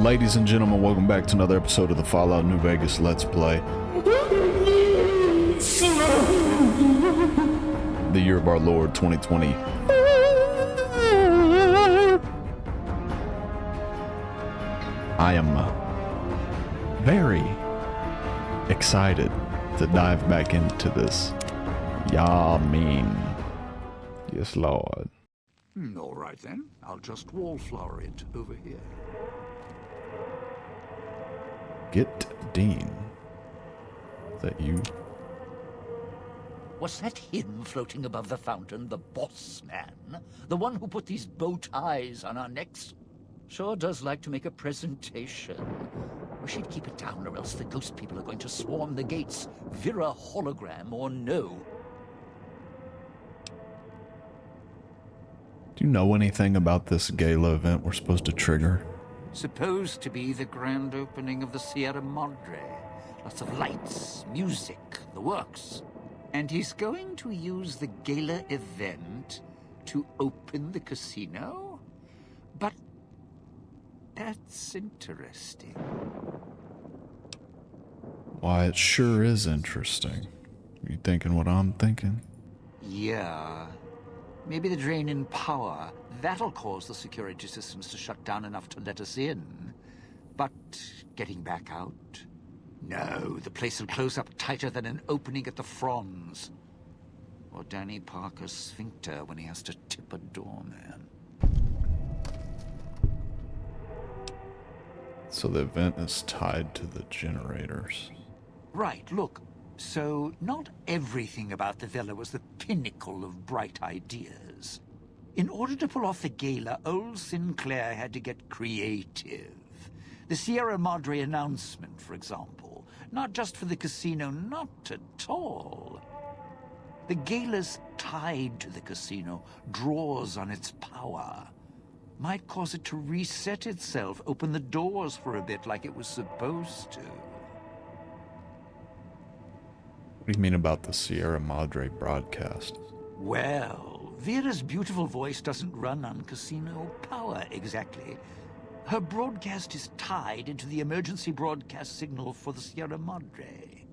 Ladies and gentlemen, welcome back to another episode of the Fallout New Vegas Let's Play. The year of our Lord, 2020. I am very excited to dive back into this. Y'all mean. Yes, Lord. All right then, I'll just wallflower it over here. Get Dean. Is that you? Was that him floating above the fountain, the boss man? The one who put these bow ties on our necks? Sure does like to make a presentation. Wish he'd keep it down, or else the ghost people are going to swarm the gates. Vira hologram or no. Do you know anything about this gala event we're supposed to trigger? Supposed to be the grand opening of the Sierra Madre. Lots of lights, music, the works. And he's going to use the gala event to open the casino? But that's interesting. Why, it sure is interesting. You thinking what I'm thinking? Yeah. Maybe the drain in power. That'll cause the security systems to shut down enough to let us in. But getting back out? No, the place will close up tighter than an opening at the Fronds. Or Danny Parker's sphincter when he has to tip a doorman. So the event is tied to the generators. Right, look. So, not everything about the villa was the pinnacle of bright ideas. In order to pull off the gala, old Sinclair had to get creative. The Sierra Madre announcement, for example. Not just for the casino, not at all. The gala's tied to the casino, draws on its power. Might cause it to reset itself, open the doors for a bit like it was supposed to. What do you mean about the Sierra Madre broadcast? Well, Vera's beautiful voice doesn't run on casino power exactly. Her broadcast is tied into the emergency broadcast signal for the Sierra Madre.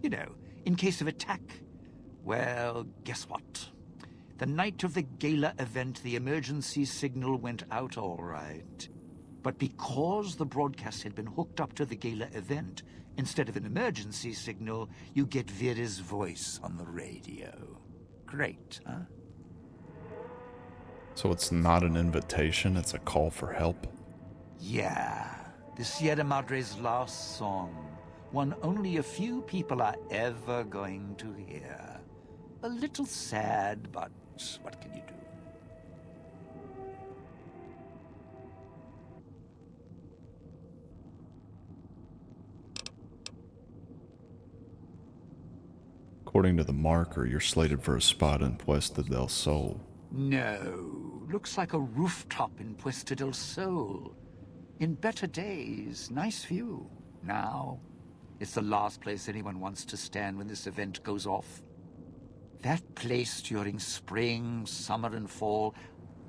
You know, in case of attack. Well, guess what? The night of the gala event, the emergency signal went out all right. But because the broadcast had been hooked up to the gala event, instead of an emergency signal, you get Vera's voice on the radio. Great, huh? So it's not an invitation, it's a call for help? Yeah, the Sierra Madre's last song. One only a few people are ever going to hear. A little sad, but what can you do? According to the marker, you're slated for a spot in Puesta del Sol. No, looks like a rooftop in Puesta del Sol. In better days, nice view. Now, it's the last place anyone wants to stand when this event goes off. That place during spring, summer and fall,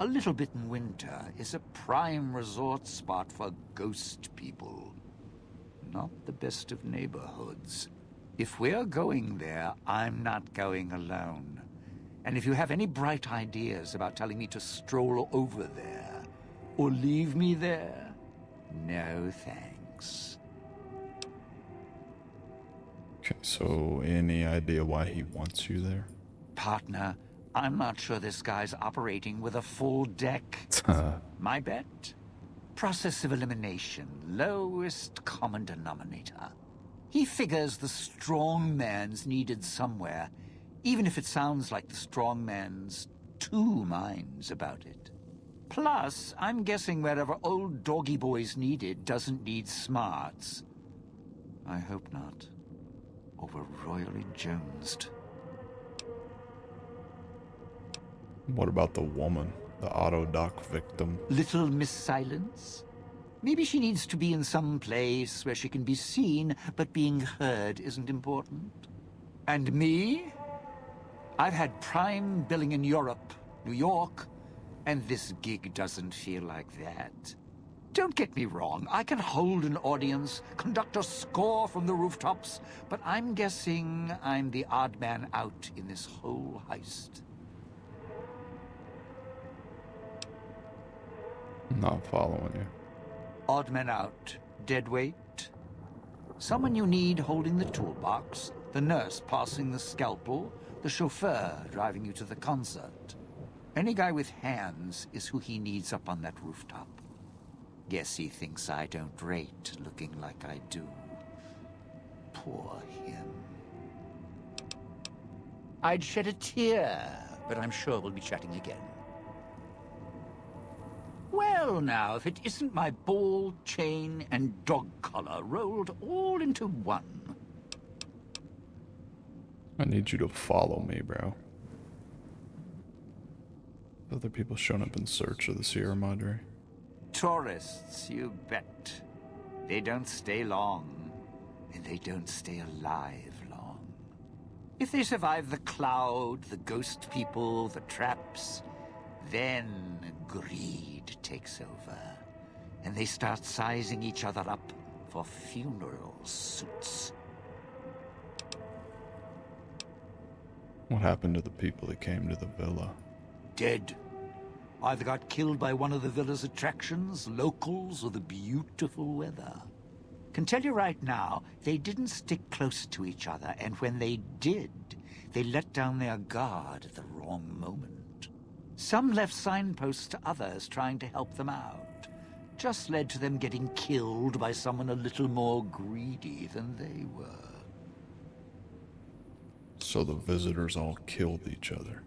a little bit in winter, is a prime resort spot for ghost people. Not the best of neighborhoods. If we're going there, I'm not going alone. And if you have any bright ideas about telling me to stroll over there, or leave me there, no thanks. Okay, so any idea why he wants you there? Partner, I'm not sure this guy's operating with a full deck. My bet? Process of elimination, lowest common denominator. He figures the strong man's needed somewhere, even if it sounds like the strong man's two minds about it. Plus, I'm guessing wherever old doggy boy's needed doesn't need smarts. I hope not. Or we're royally jonesed. What about the woman, the auto dock victim? Little Miss Silence? Maybe she needs to be in some place where she can be seen, but being heard isn't important. And me? I've had prime billing in Europe, New York, and this gig doesn't feel like that. Don't get me wrong, I can hold an audience, conduct a score from the rooftops, but I'm guessing I'm the odd man out in this whole heist. I'm not following you. Odd man out, dead weight. Someone you need holding the toolbox, the nurse passing the scalpel, the chauffeur driving you to the concert. Any guy with hands is who he needs up on that rooftop. Guess he thinks I don't rate looking like I do. Poor him. I'd shed a tear, but I'm sure we'll be chatting again. Well now, if it isn't my ball, chain, and dog collar rolled all into one. I need you to follow me, bro. Other people showing up in search of the Sierra Madre. Tourists, you bet. They don't stay long, and they don't stay alive long. If they survive the cloud, the ghost people, the traps, then greed takes over, and they start sizing each other up for funeral suits. What happened to the people that came to the villa? Dead. Either got killed by one of the villa's attractions, locals, or the beautiful weather. Can tell you right now, they didn't stick close to each other, and when they did, they let down their guard at the wrong moment. Some left signposts to others trying to help them out. Just led to them getting killed by someone a little more greedy than they were. So the visitors all killed each other.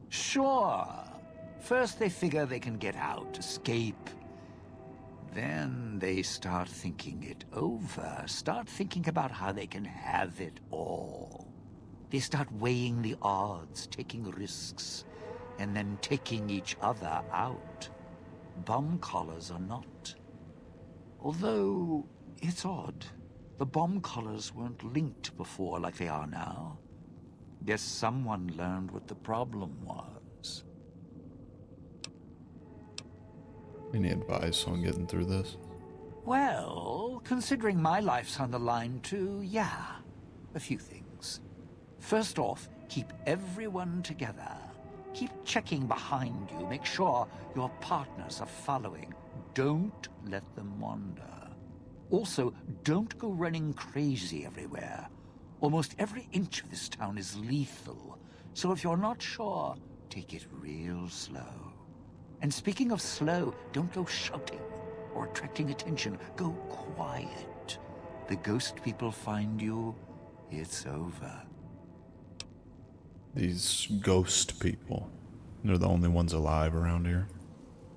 Sure. First they figure they can get out, escape. Then they start thinking it over, start thinking about how they can have it all. They start weighing the odds, taking risks, and then taking each other out. Bomb collars are not. Although, it's odd. The bomb collars weren't linked before like they are now. Guess someone learned what the problem was. Any advice on getting through this? Well, considering my life's on the line too, yeah. A few things. First off, keep everyone together. Keep checking behind you. Make sure your partners are following. Don't let them wander. Also, don't go running crazy everywhere. Almost every inch of this town is lethal. So if you're not sure, take it real slow. And speaking of slow, don't go shouting or attracting attention. Go quiet. The ghost people find you, it's over. These ghost people, they're the only ones alive around here?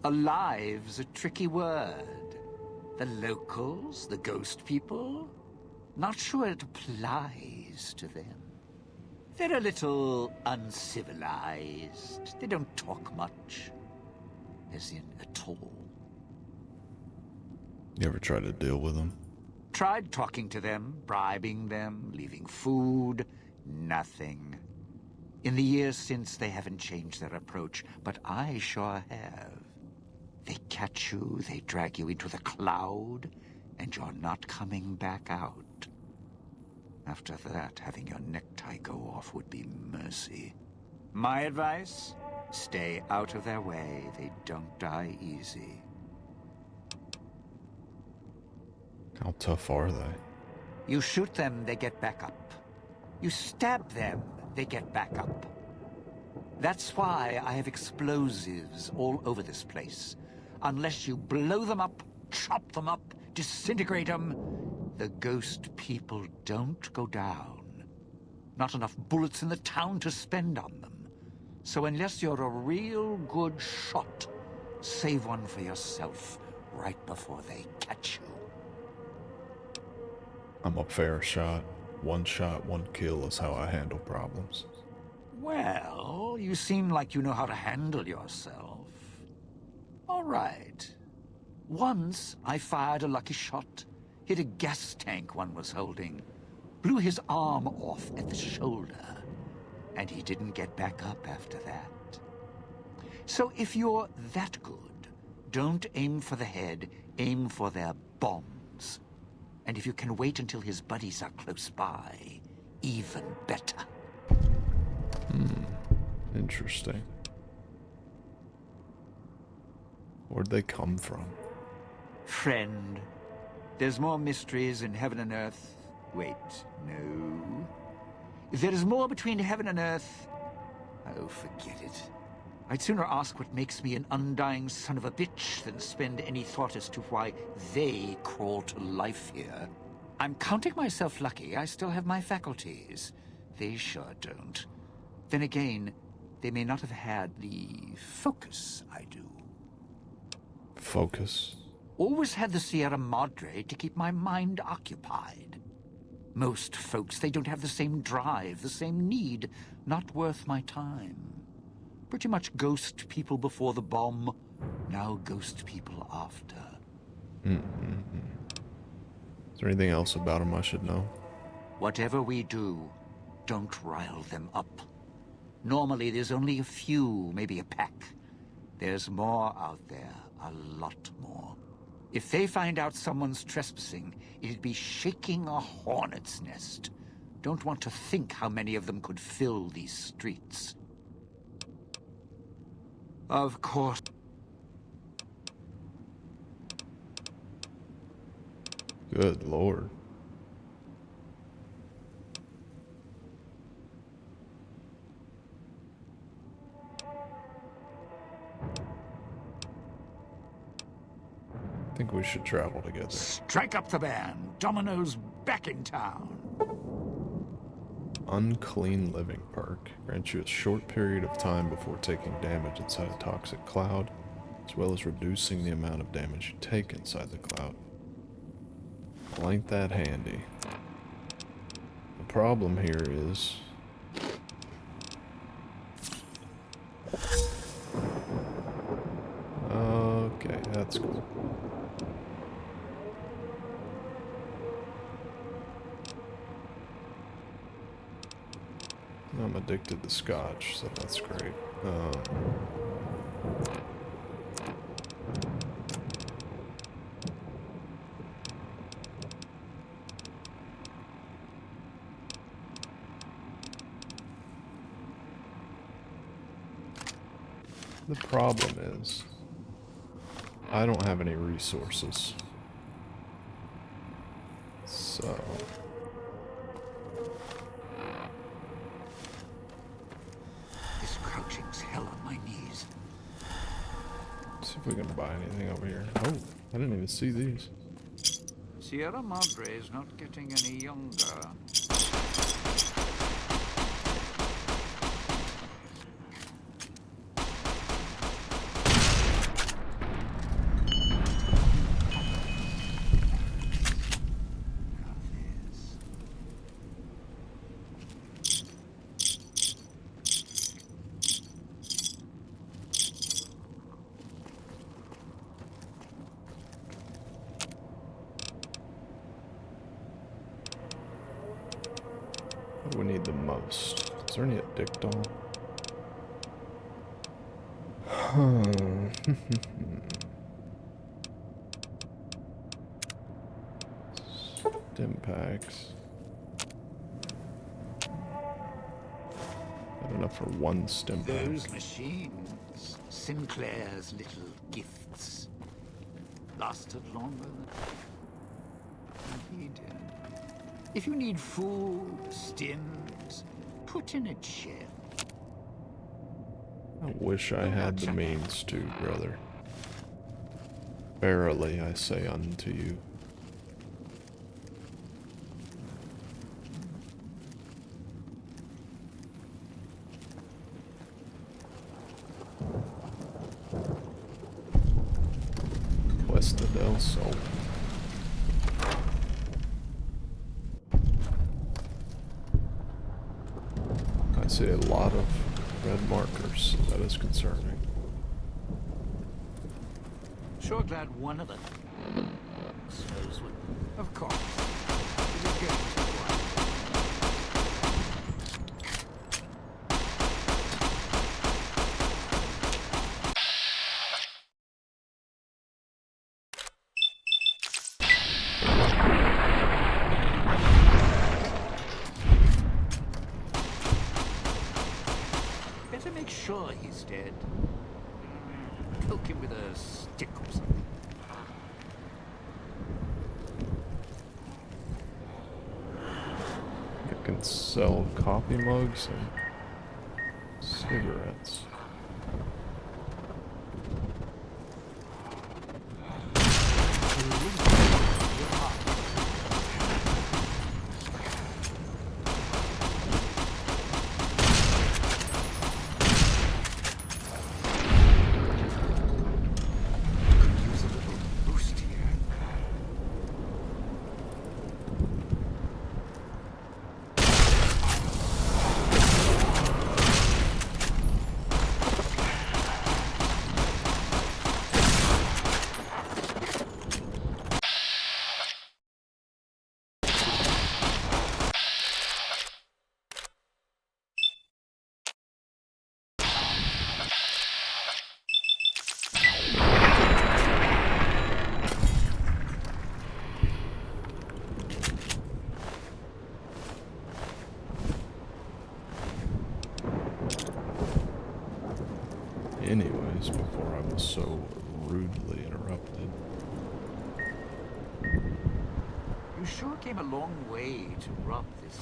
Alive's a tricky word. The locals, the ghost people, not sure it applies to them. They're a little uncivilized. They don't talk much. As in, at all. You ever try to deal with them? Tried talking to them, bribing them, leaving food. Nothing. In the years since, they haven't changed their approach, but I sure have. They catch you, they drag you into the cloud, and you're not coming back out. After that, having your necktie go off would be mercy. My advice? Stay out of their way. They don't die easy. How tough are they? You shoot them, they get back up. You stab them, they get back up. That's why I have explosives all over this place. Unless you blow them up, chop them up, disintegrate them, the ghost people don't go down. Not enough bullets in the town to spend on them. So unless you're a real good shot, save one for yourself right before they catch you. I'm a fair shot. One shot, one kill is how I handle problems. Well, you seem like you know how to handle yourself. All right. Once I fired a lucky shot, hit a gas tank one was holding, blew his arm off at the shoulder. And he didn't get back up after that. So if you're that good, Don't aim for the head, aim for their bombs. And if you can wait until his buddies are close by, even better. Interesting. Where'd they come from? Friend, there's more mysteries in heaven and earth. Wait, no. There is more between heaven and earth. Oh, forget it. I'd sooner ask what makes me an undying son of a bitch than spend any thought as to why they crawl to life here. I'm counting myself lucky I still have my faculties. They sure don't. Then again, they may not have had the focus I do. Focus. Always had the Sierra Madre to keep my mind occupied. Most folks, they don't have the same drive, the same need. Not worth my time. Pretty much ghost people before the bomb, now ghost people after. Is there anything else about him I should know? Whatever we do, don't rile them up. Normally there's only a few, maybe a pack. There's more out there, a lot more. If they find out someone's trespassing, it'd be shaking a hornet's nest. Don't want to think how many of them could fill these streets. Of course. Good Lord. I think we should travel together. Strike up the band. Domino's back in town. Unclean living perk. Grants you a short period of time before taking damage inside a toxic cloud, as well as reducing the amount of damage you take inside the cloud. Well, ain't that handy. The problem here is... Okay, that's cool. I'm addicted to scotch, so that's great. The problem is, I don't have any resources. So... This crouching's hell on my knees. see if we can buy anything over here. Oh, I didn't even see these. Sierra Madre is not getting any younger. What do we need the most? Is there any at Dick Doll? Stim packs. Not enough for one stim pack. Those machines, Sinclair's little gifts, lasted longer than he did. If you need food, stims, put in a chair. I wish I had the means to, brother. Verily I say unto you. Puesta del Sol. I see a lot of red markers, so that is concerning. Sure glad one of them knows what. Of course. It is good. sure he's dead? Poke him with a stick or something. I can sell coffee mugs and cigarettes. Anyways, before I was so rudely interrupted. You sure came a long way to rob this.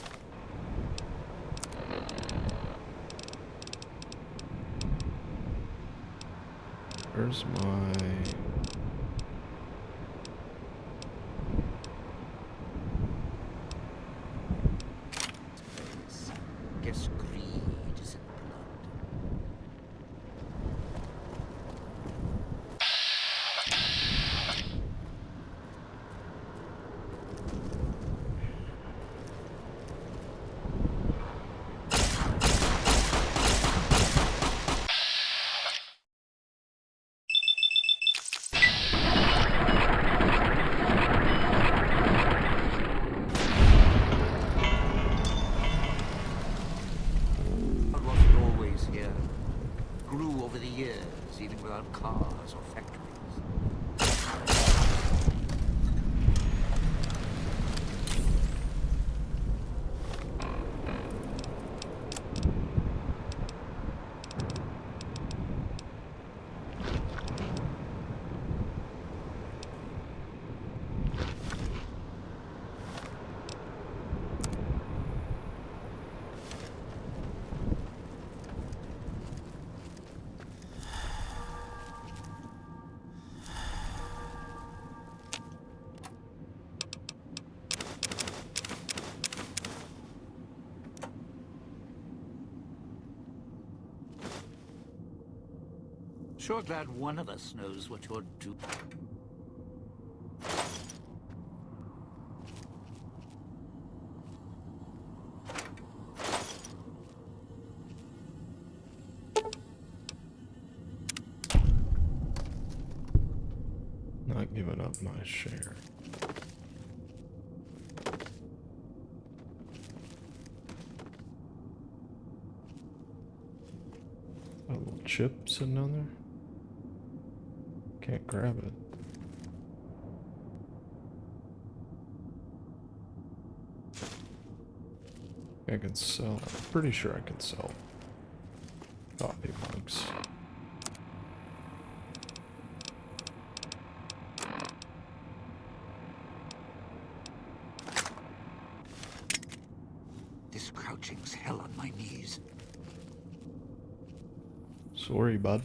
Where's my... Guess greed is in the blood. Grew over the years, even without cars or factories. Sure glad one of us knows what you're doing. Not giving up my share. A little chip sitting down there. Can't grab it. I can sell. I'm pretty sure I can sell coffee mugs. This crouching's hell on my knees. Sorry, bud.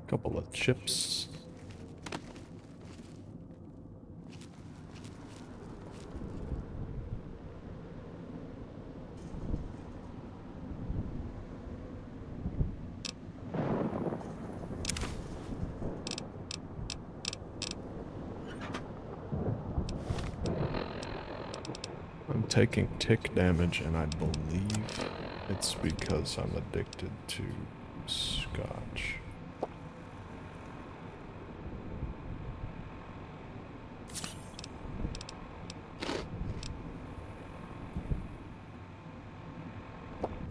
Couple of chips. I'm taking tick damage, and I believe it's because I'm addicted to scotch.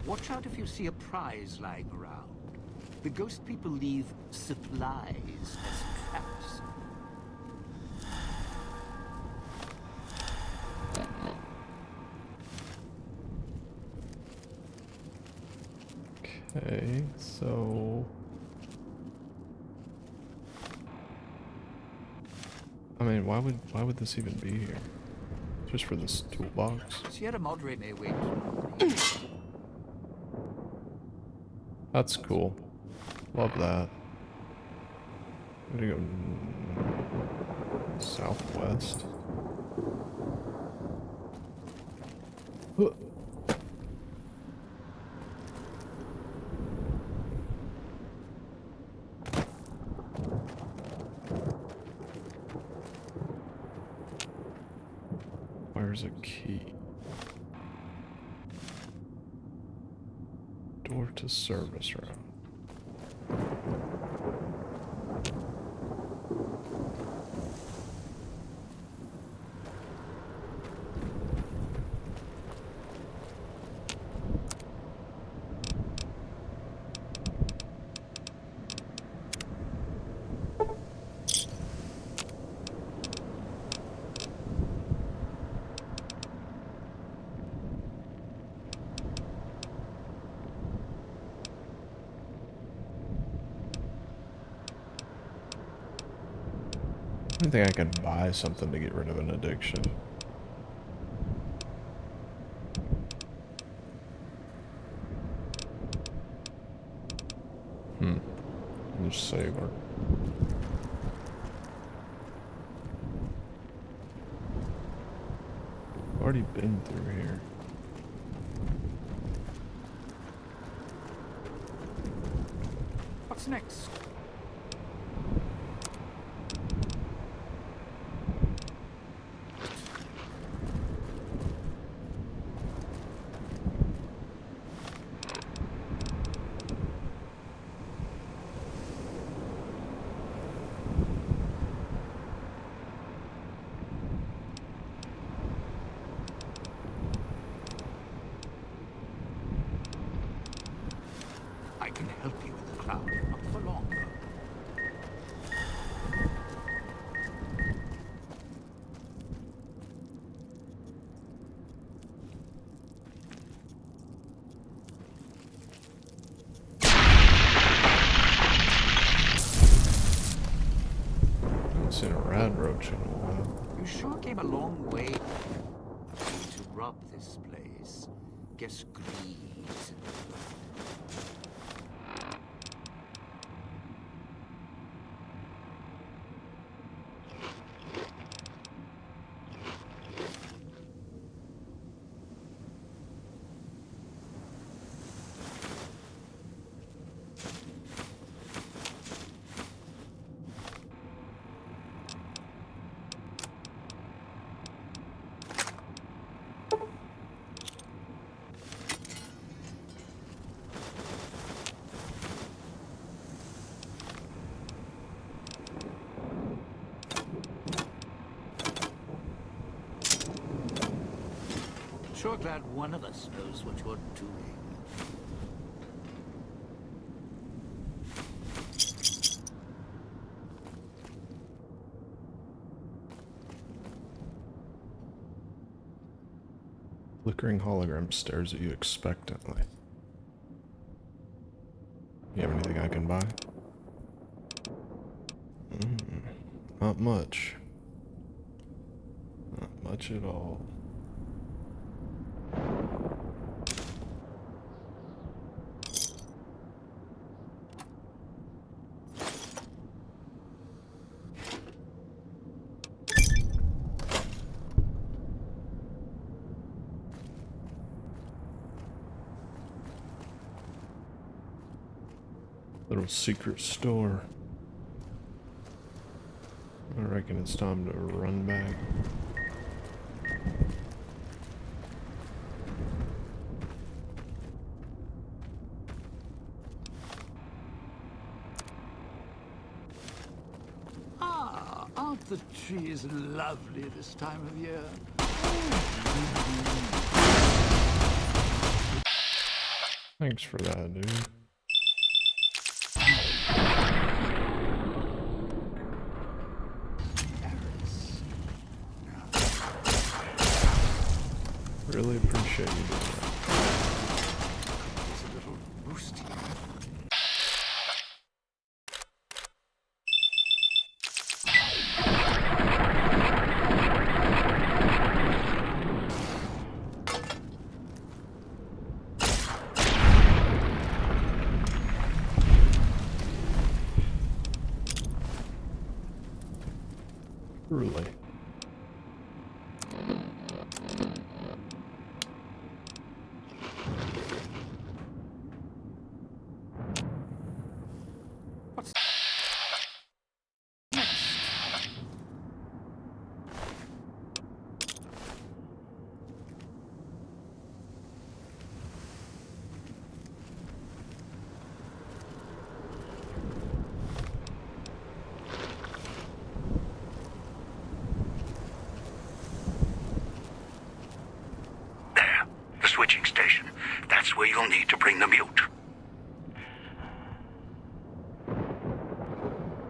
What watch out if you see a prize lying around. The ghost people leave supplies as traps. Okay, so... I mean, why would this even be here? Just for this toolbox? Sierra Madre may wait. That's cool. Love that. I'm gonna go southwest. Huh. Where's a key? Door to service room. I don't think I can buy something to get rid of an addiction. Just save her. Already been through here. What's next? I can help you with the cloud, not for long, though. I haven't seen a rad roach in a while. You sure came a long way to rob this place. Guess greed. Sure glad one of us knows what you're doing. Flickering hologram stares at you expectantly. You have anything I can buy? Not much. Not much at all. Little secret store. I reckon it's time to run back. Ah, aren't the trees lovely this time of year? Thanks for that, dude. Really appreciate you doing that. There's a little roost here. Truly. What's next? There, the switching station. That's where you'll need to bring the mute.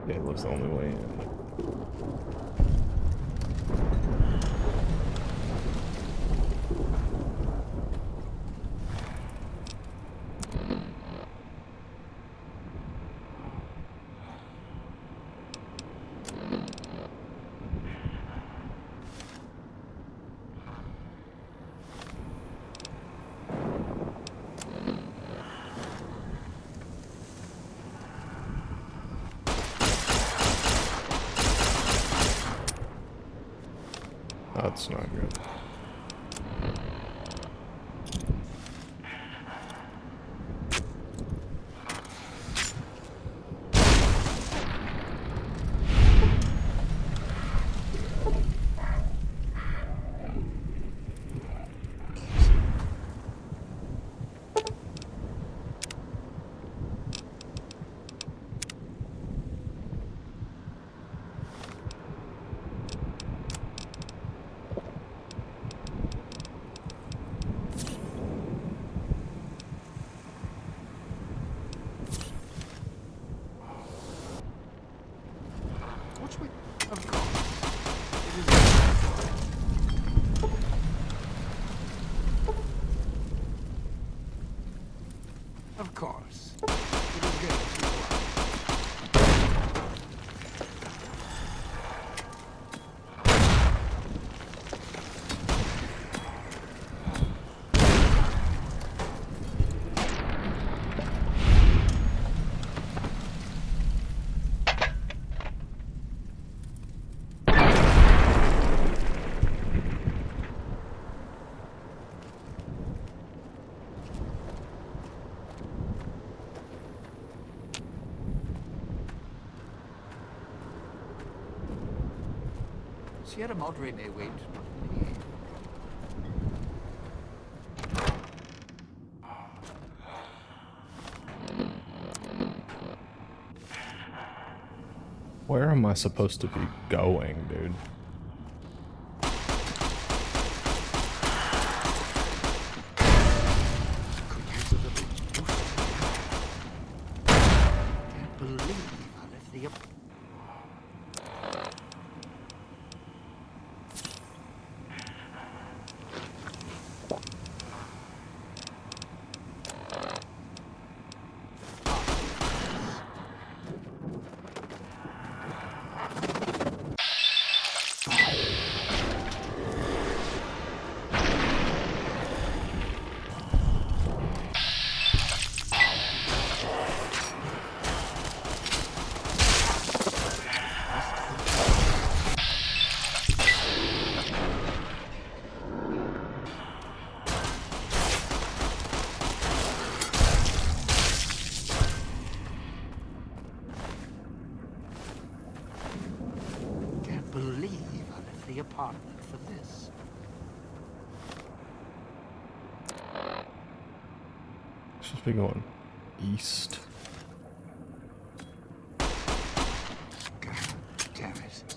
Yeah, it looks the only way in. That's not good. Which way? Of course. Of course. It is good to go out. Sierra Madre may wait. Where am I supposed to be going, dude? Could use a little boost. Can't believe I left the up. Believe I left the apartment for this. Supposed to be going east. God damn it.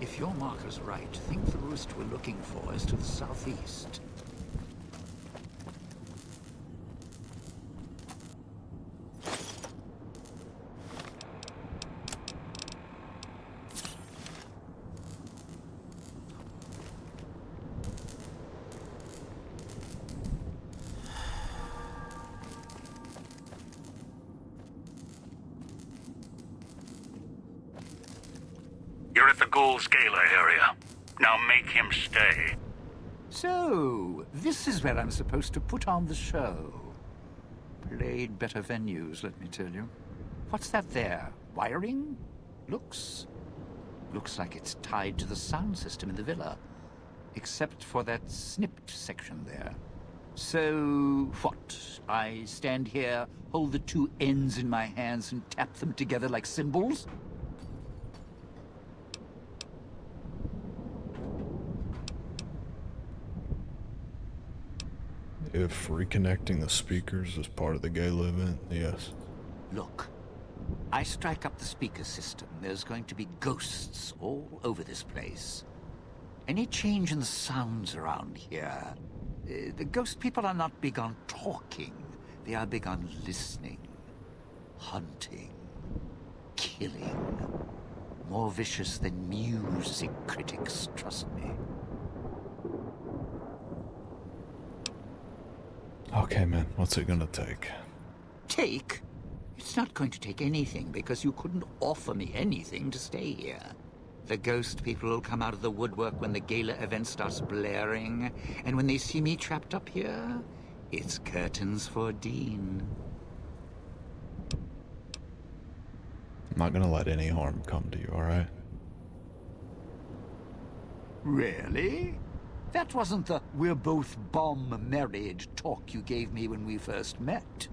If your marker's right, think the roost we're looking for is to the southeast. You're at the Ghoul's Gala area. Now make him stay. So, this is where I'm supposed to put on the show. Played better venues, let me tell you. What's that there? Wiring? Looks like it's tied to the sound system in the villa. Except for that snipped section there. So, what? I stand here, hold the two ends in my hands and tap them together like cymbals? If reconnecting the speakers is part of the gala event, yes. Look, I strike up the speaker system. There's going to be ghosts all over this place. Any change in the sounds around here, the ghost people are not big on talking. They are big on listening, hunting, killing. More vicious than music critics, trust me. Okay, man, what's it gonna take? Take? It's not going to take anything because you couldn't offer me anything to stay here. The ghost people will come out of the woodwork when the gala event starts blaring, and when they see me trapped up here, it's curtains for Dean. I'm not gonna let any harm come to you, alright? Really? That wasn't the "we're both bomb-married" talk you gave me when we first met.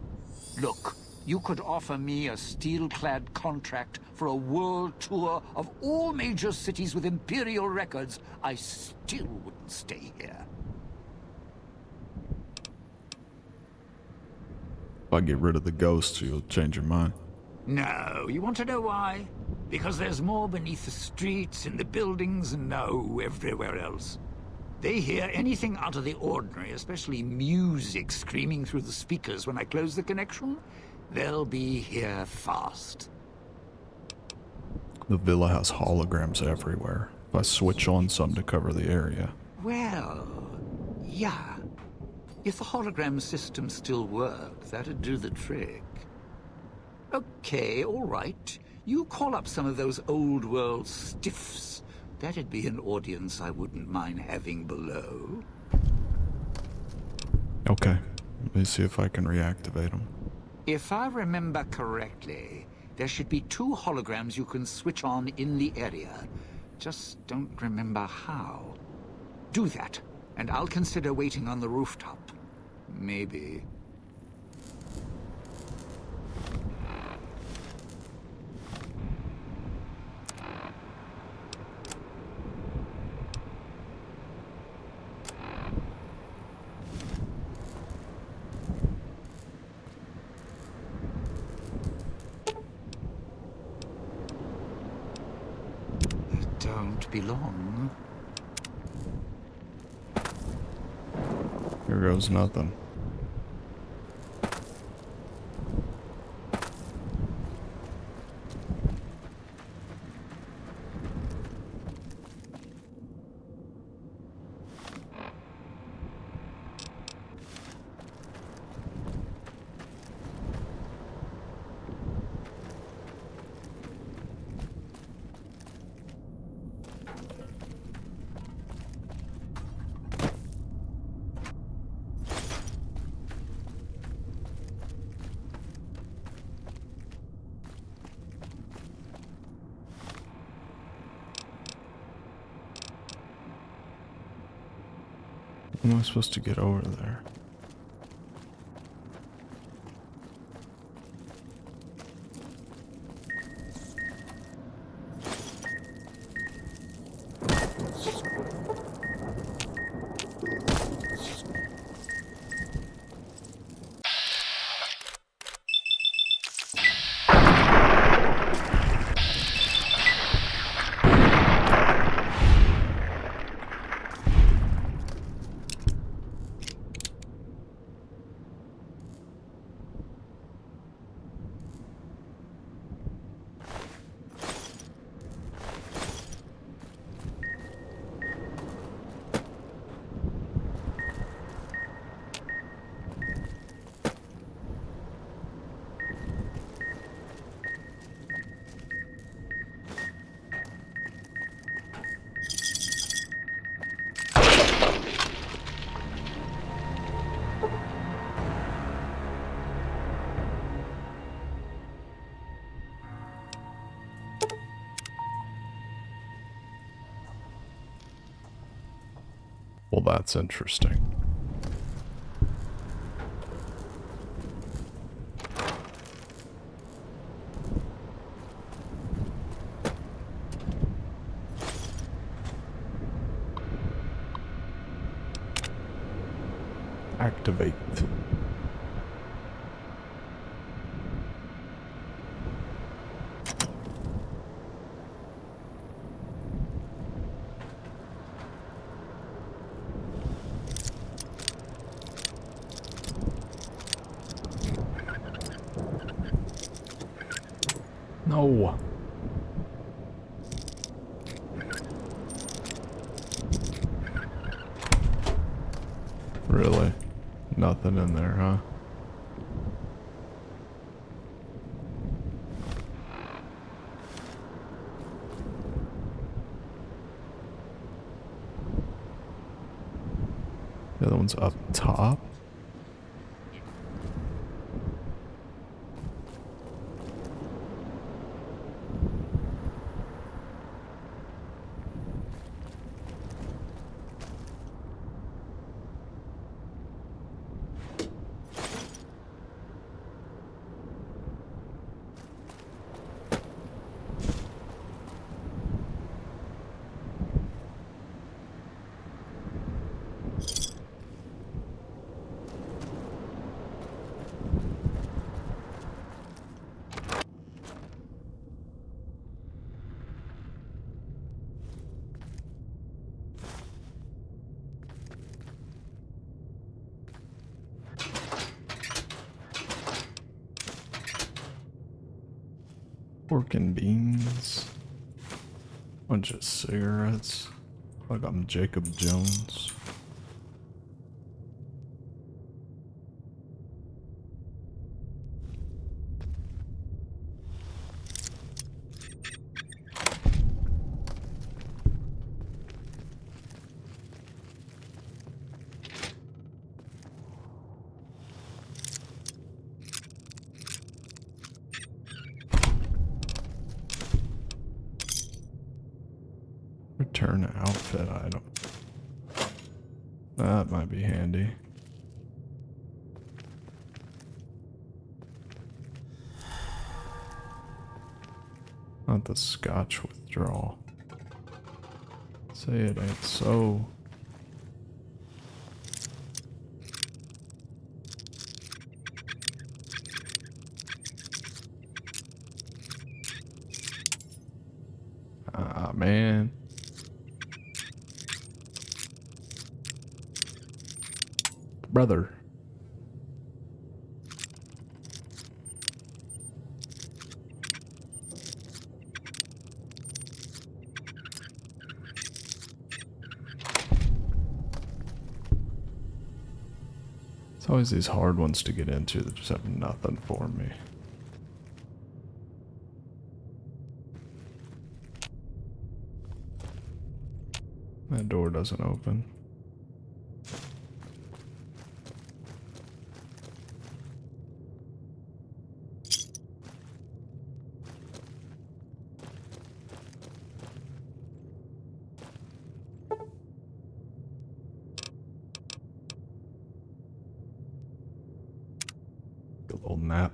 Look, you could offer me a steel-clad contract for a world tour of all major cities with Imperial records. I still wouldn't stay here. If I get rid of the ghosts, you'll change your mind. No, you want to know why? Because there's more beneath the streets, in the buildings, and no, everywhere else. They hear anything out of the ordinary, especially music screaming through the speakers when I close the connection. They'll be here fast. The villa has holograms everywhere. If I switch on some to cover the area. Well, yeah. If the hologram system still worked, that'd do the trick. Okay, all right. You call up some of those old-world stiffs. That'd be an audience I wouldn't mind having below. Okay, let me see if I can reactivate them. If I remember correctly, there should be 2 holograms you can switch on in the area. Just don't remember how. Do that, and I'll consider waiting on the rooftop. Maybe. Don't be long. Here goes nothing. How am I supposed to get over there? Well, that's interesting. Activate. No. Really? Nothing in there, huh? The other one's up top. Pork and beans. Bunch of cigarettes. Like I'm Jacob Jones. Return outfit item. That might be handy. Not the Scotch withdrawal. Say it ain't so. Ah, man. Brother. It's always these hard ones to get into that just have nothing for me. That door doesn't open. A little nap.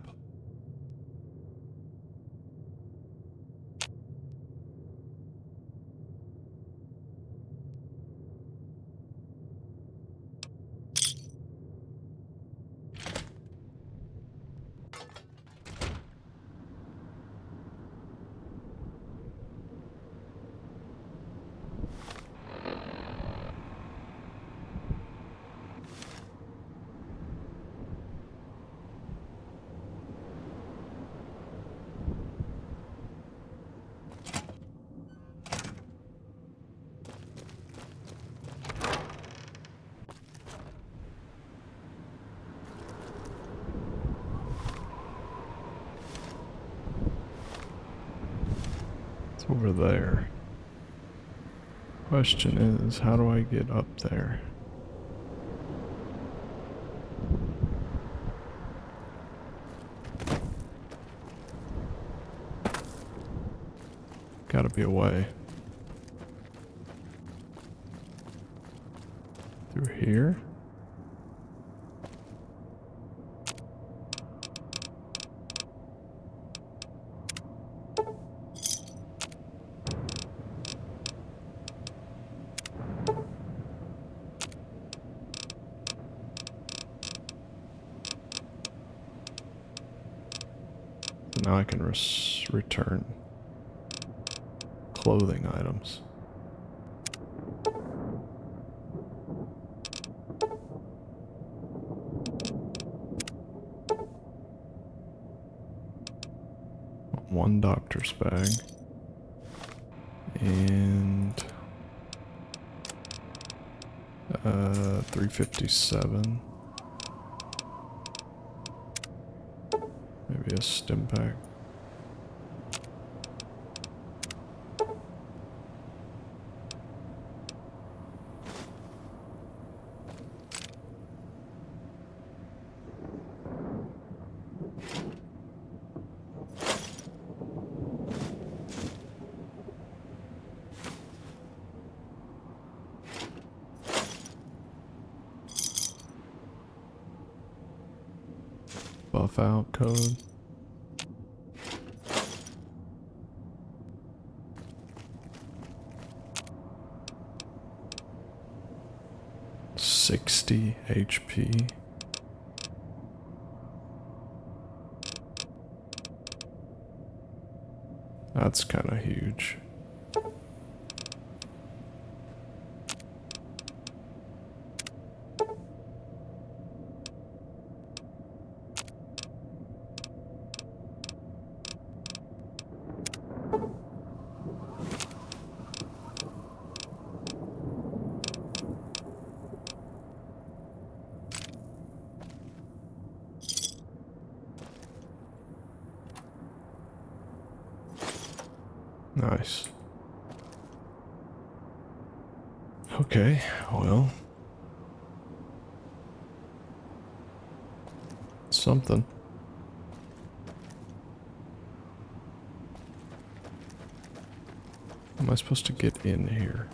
It's over there. Question is, how do I get up there? Gotta be a way. through here. Now I can return clothing items. One doctor's bag. And 357. Maybe a stim pack. Buff out code. $60 HP. That's kind of huge. Nice. Okay, well. Something. Am I supposed to get in here?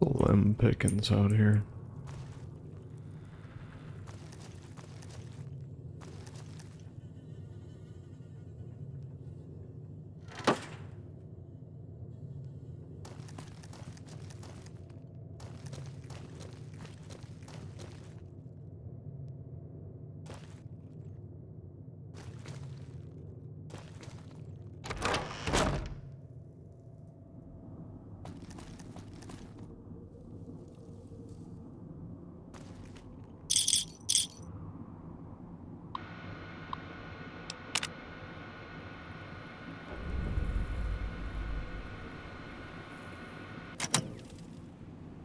Limb pickings out here.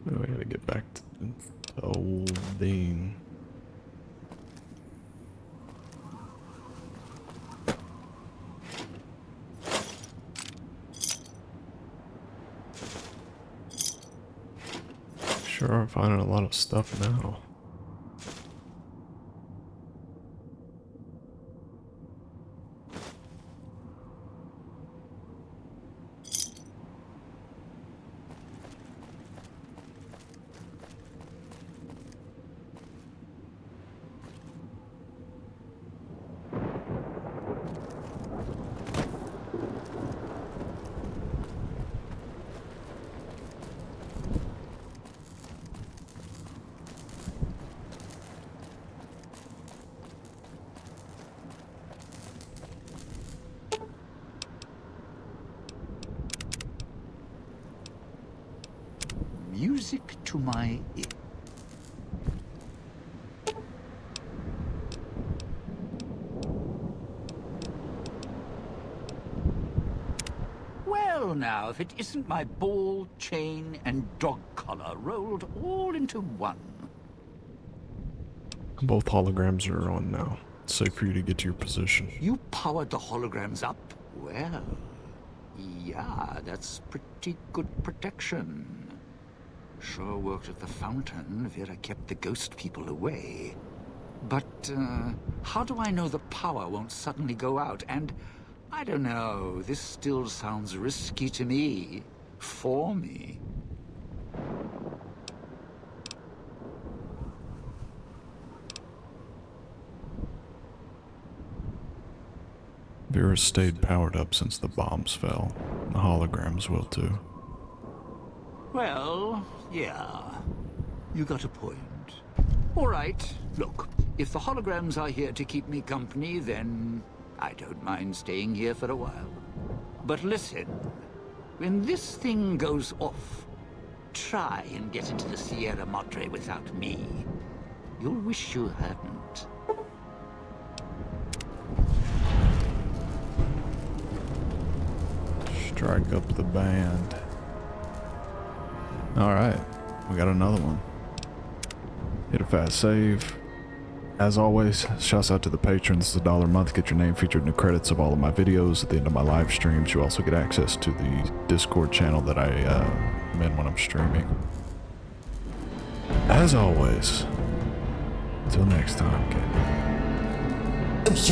Oh, I gotta get back to old Dean. Sure, I'm finding a lot of stuff now. music to my ear. Well now, if it isn't my ball, chain, and dog collar rolled all into one. Both holograms are on now. It's safe for you to get to your position. You powered the holograms up? Well, yeah, that's pretty good protection. Sure worked at the fountain. Vera kept the ghost people away. But, how do I know the power won't suddenly go out? And, I don't know, this still sounds risky to me. For me. Vera stayed powered up since the bombs fell. The holograms will too. Well, yeah. You got a point. All right, look. If the holograms are here to keep me company, then I don't mind staying here for a while. But listen, when this thing goes off, try and get into the Sierra Madre without me. You'll wish you hadn't. Strike up the band. Alright, we got another one. Hit a fast save. As always, shouts out to the patrons. It's $1 a month. Get your name featured in the credits of all of my videos at the end of my live streams. You also get access to the Discord channel that I am in when I'm streaming. As always, until next time, kid.